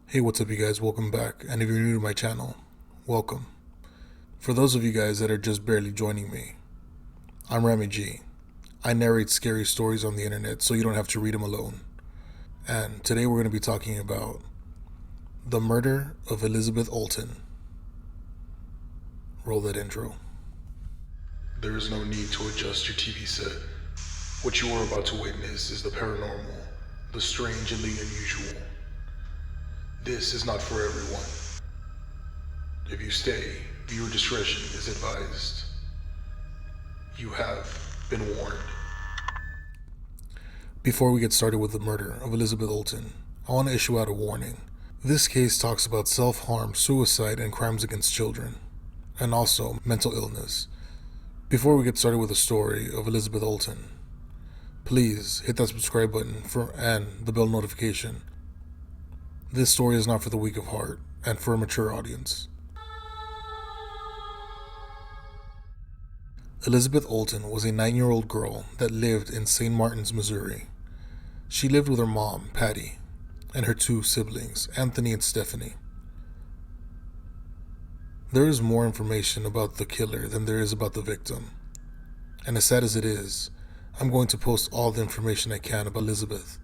Hey, what's up, you guys? Welcome back. And if you're new to my channel, welcome. For those of you guys that are just barely joining me, I'm Rami G. I narrate scary stories on the internet so you don't have to read them alone. And today we're going to be talking about the murder of Elizabeth Olten. Roll that intro. There is no need to adjust your TV set. What you are about to witness is the paranormal, the strange and the unusual. This is not for everyone. If you stay, viewer discretion is advised. You have been warned. Before we get started with the murder of Elizabeth Olten, I want to issue out a warning. This case talks about self-harm, suicide, and crimes against children, and also mental illness. Before we get started with the story of Elizabeth Olten, please hit that subscribe button and the bell notification. This story is not for the weak of heart and for a mature audience. Elizabeth Olten was a 9-year-old girl that lived in St. Martin's, Missouri. She lived with her mom, Patty, and her two siblings, Anthony and Stephanie. There is more information about the killer than there is about the victim. And as sad as it is, I'm going to post all the information I can about Elizabeth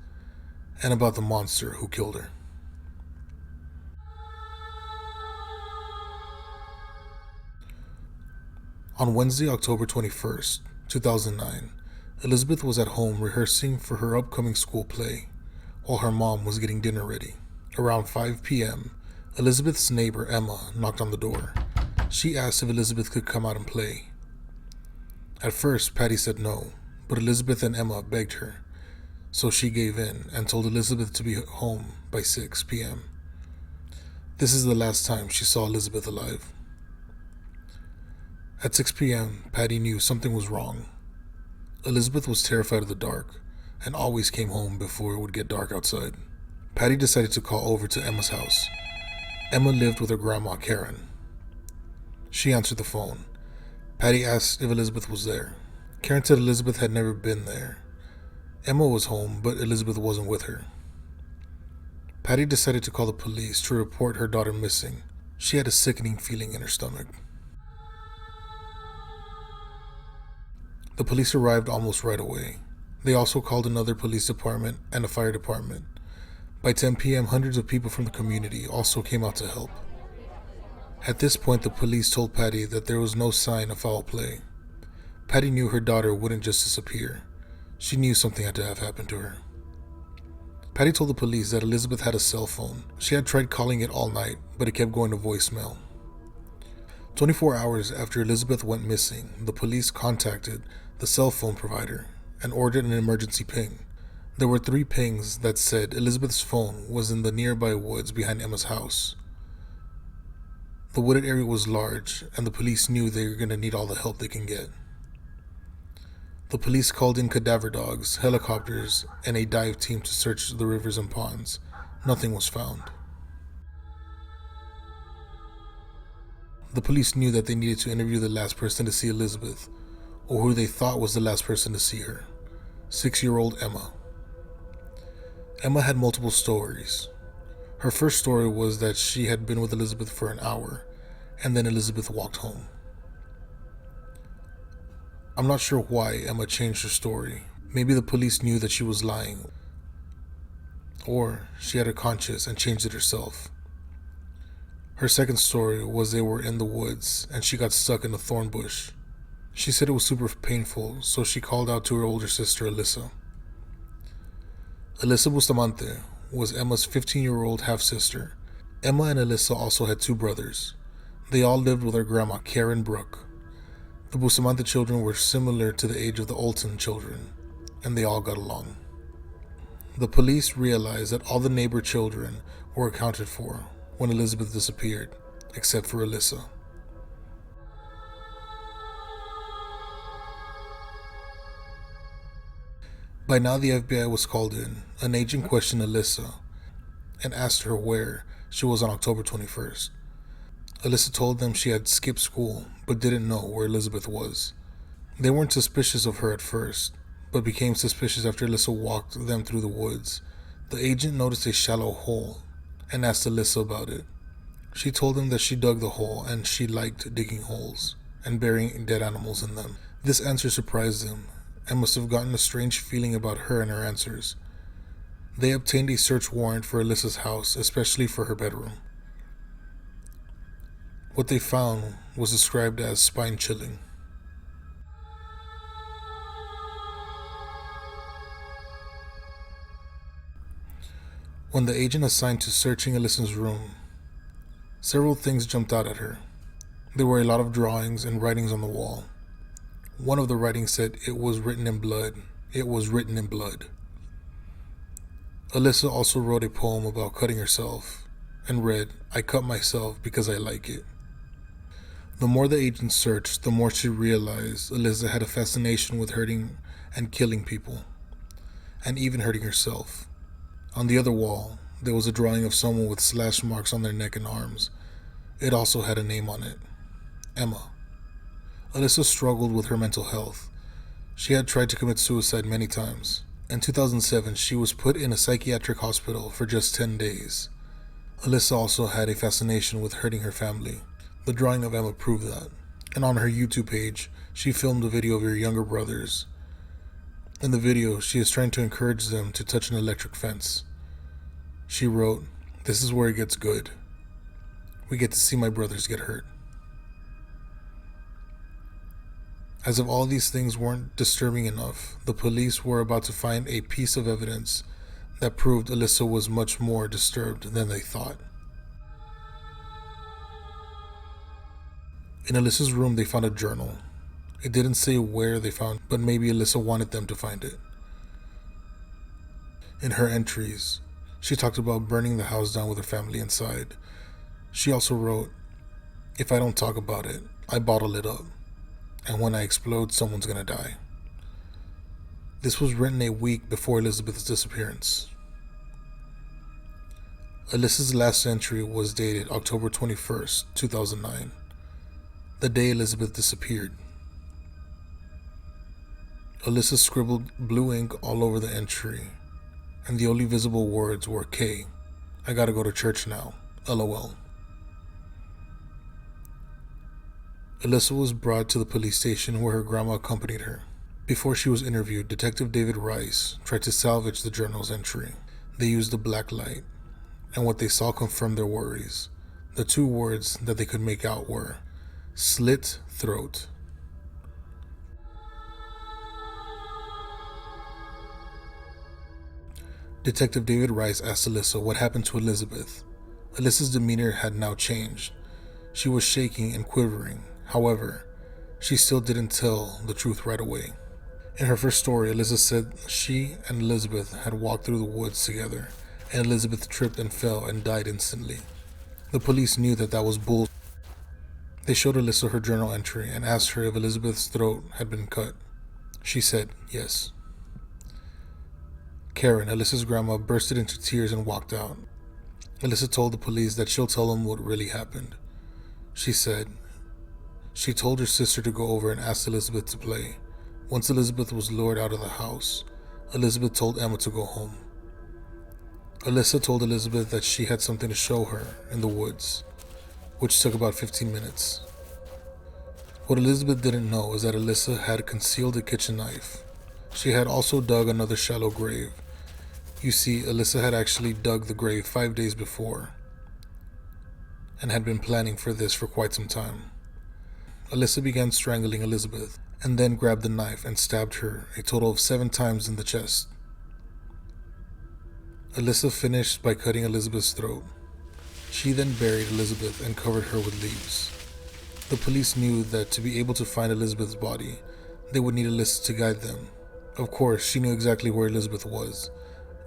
and about the monster who killed her. On Wednesday, October 21st, 2009, Elizabeth was at home rehearsing for her upcoming school play while her mom was getting dinner ready. Around 5 p.m., Elizabeth's neighbor Emma knocked on the door. She asked if Elizabeth could come out and play. At first, Patty said no, but Elizabeth and Emma begged her, so she gave in and told Elizabeth to be home by 6 p.m. This is the last time she saw Elizabeth alive. At 6 p.m., Patty knew something was wrong. Elizabeth was terrified of the dark and always came home before it would get dark outside. Patty decided to call over to Emma's house. Emma lived with her grandma, Karen. She answered the phone. Patty asked if Elizabeth was there. Karen said Elizabeth had never been there. Emma was home, but Elizabeth wasn't with her. Patty decided to call the police to report her daughter missing. She had a sickening feeling in her stomach. The police arrived almost right away. They also called another police department and a fire department. By 10 p.m., hundreds of people from the community also came out to help. At this point, the police told Patty that there was no sign of foul play. Patty knew her daughter wouldn't just disappear. She knew something had to have happened to her. Patty told the police that Elizabeth had a cell phone. She had tried calling it all night, but it kept going to voicemail. 24 hours after Elizabeth went missing, the police contacted the cell phone provider and ordered an emergency ping. There were 3 pings that said Elizabeth's phone was in the nearby woods behind Emma's house. The wooded area was large, and the police knew they were going to need all the help they can get. The police called in cadaver dogs, helicopters, and a dive team to search the rivers and ponds. Nothing was found. The police knew that they needed to interview the last person to see Elizabeth, or who they thought was the last person to see her, 6-year-old Emma. Emma had multiple stories. Her first story was that she had been with Elizabeth for an hour, and then Elizabeth walked home. I'm not sure why Emma changed her story. Maybe the police knew that she was lying, or she had a conscience and changed it herself. Her second story was they were in the woods and she got stuck in a thorn bush. She said it was super painful, so she called out to her older sister, Alyssa. Alyssa Bustamante was Emma's 15-year-old half-sister. Emma and Alyssa also had 2 brothers. They all lived with their grandma, Karen Brooke. The Bustamante children were similar to the age of the Olten children, and they all got along. The police realized that all the neighbor children were accounted for when Elizabeth disappeared, except for Alyssa. By now the FBI was called in. An agent questioned Alyssa and asked her where she was on October 21st. Alyssa told them she had skipped school but didn't know where Elizabeth was. They weren't suspicious of her at first, but became suspicious after Alyssa walked them through the woods. The agent noticed a shallow hole and asked Alyssa about it. She told him that she dug the hole and she liked digging holes and burying dead animals in them. This answer surprised him and must have gotten a strange feeling about her and her answers. They obtained a search warrant for Alyssa's house, especially for her bedroom. What they found was described as spine-chilling. When the agent assigned to searching Alyssa's room, several things jumped out at her. There were a lot of drawings and writings on the wall. One of the writings said, "It was written in blood. It was written in blood." Alyssa also wrote a poem about cutting herself and read, "I cut myself because I like it." The more the agent searched, the more she realized Alyssa had a fascination with hurting and killing people, and even hurting herself. On the other wall, there was a drawing of someone with slash marks on their neck and arms. It also had a name on it, Emma. Alyssa struggled with her mental health. She had tried to commit suicide many times. In 2007, she was put in a psychiatric hospital for just 10 days. Alyssa also had a fascination with hurting her family. The drawing of Emma proved that. And on her YouTube page, she filmed a video of her younger brothers. In the video, she is trying to encourage them to touch an electric fence. She wrote, "This is where it gets good. We get to see my brothers get hurt." As if all these things weren't disturbing enough, the police were about to find a piece of evidence that proved Alyssa was much more disturbed than they thought. In Alyssa's room, they found a journal. It didn't say where they found it, but maybe Alyssa wanted them to find it. In her entries, she talked about burning the house down with her family inside. She also wrote, "If I don't talk about it, I bottle it up. And when I explode, someone's gonna die." This was written a week before Elizabeth's disappearance. Alyssa's last entry was dated October 21st, 2009, the day Elizabeth disappeared. Alyssa scribbled blue ink all over the entry, and the only visible words were, "K, I gotta go to church now, LOL." Alyssa was brought to the police station where her grandma accompanied her. Before she was interviewed, Detective David Rice tried to salvage the journal's entry. They used a black light, and what they saw confirmed their worries. The two words that they could make out were, "slit throat." Detective David Rice asked Alyssa what happened to Elizabeth. Alyssa's demeanor had now changed. She was shaking and quivering. However, she still didn't tell the truth right away. In her first story, Alyssa said she and Elizabeth had walked through the woods together, and Elizabeth tripped and fell and died instantly. The police knew that was bull. They showed Alyssa her journal entry and asked her if Elizabeth's throat had been cut. She said yes. Karen, Alyssa's grandma, bursted into tears and walked out. Alyssa told the police that she'll tell them what really happened. She said she told her sister to go over and ask Elizabeth to play. Once Elizabeth was lured out of the house, Elizabeth told Emma to go home. Alyssa told Elizabeth that she had something to show her in the woods, which took about 15 minutes. What Elizabeth didn't know is that Alyssa had concealed a kitchen knife. She had also dug another shallow grave. You see, Alyssa had actually dug the grave 5 days before and had been planning for this for quite some time. Alyssa began strangling Elizabeth and then grabbed the knife and stabbed her a total of 7 times in the chest. Alyssa finished by cutting Elizabeth's throat. She then buried Elizabeth and covered her with leaves. The police knew that to be able to find Elizabeth's body, they would need Alyssa to guide them. Of course, she knew exactly where Elizabeth was.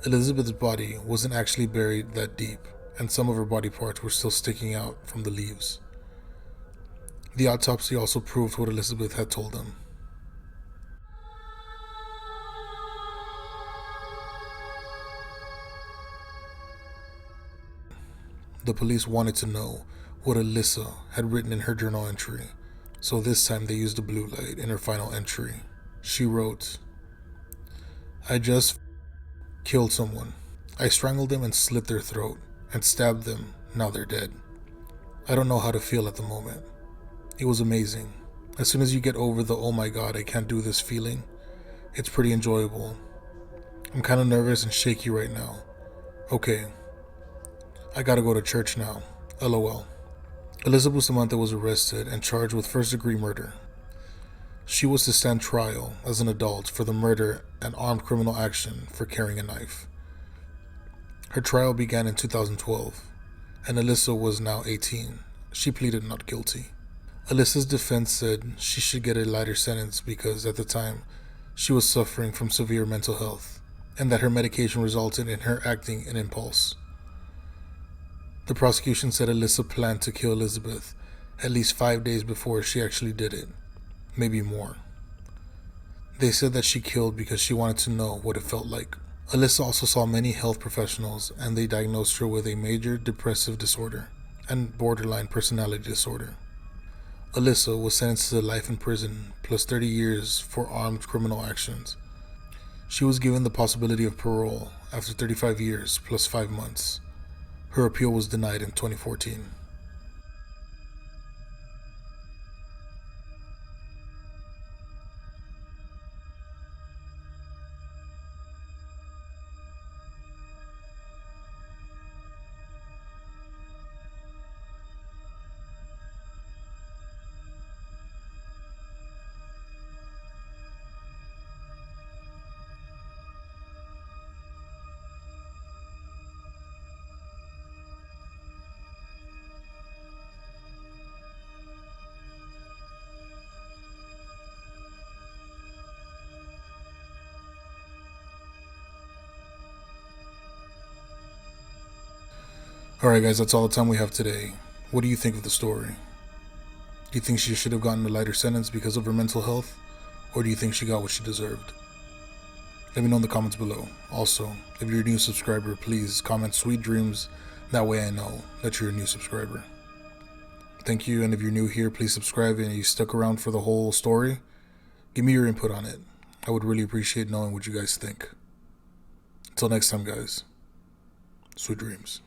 Elizabeth's body wasn't actually buried that deep, and some of her body parts were still sticking out from the leaves. The autopsy also proved what Elizabeth had told them. The police wanted to know what Alyssa had written in her journal entry, so this time they used a blue light in her final entry. She wrote, "I just killed someone. I strangled them and slit their throat. and stabbed them. Now they're dead. I don't know how to feel at the moment. It was amazing. As soon as you get over the "oh my god, I can't do this" feeling, it's pretty enjoyable. I'm kind of nervous and shaky right now. Okay, I gotta go to church now. LOL. Elizabeth Bustamante was arrested and charged with first-degree murder. She was to stand trial as an adult for the murder and armed criminal action for carrying a knife. Her trial began in 2012, and Alyssa was now 18. She pleaded not guilty. Alyssa's defense said she should get a lighter sentence because at the time she was suffering from severe mental health, and that her medication resulted in her acting in impulse. The prosecution said Alyssa planned to kill Elizabeth at least 5 days before she actually did it, maybe more. They said that she killed because she wanted to know what it felt like. Alyssa also saw many health professionals and they diagnosed her with a major depressive disorder and borderline personality disorder. Alyssa was sentenced to life in prison plus 30 years for armed criminal actions. She was given the possibility of parole after 35 years plus 5 months. Her appeal was denied in 2014. Alright guys, that's all the time we have today. What do you think of the story? Do you think she should have gotten a lighter sentence because of her mental health? Or do you think she got what she deserved? Let me know in the comments below. Also, if you're a new subscriber, please comment "sweet dreams." That way I know that you're a new subscriber. Thank you, and if you're new here, please subscribe, and if you stuck around for the whole story, give me your input on it. I would really appreciate knowing what you guys think. Until next time guys, sweet dreams.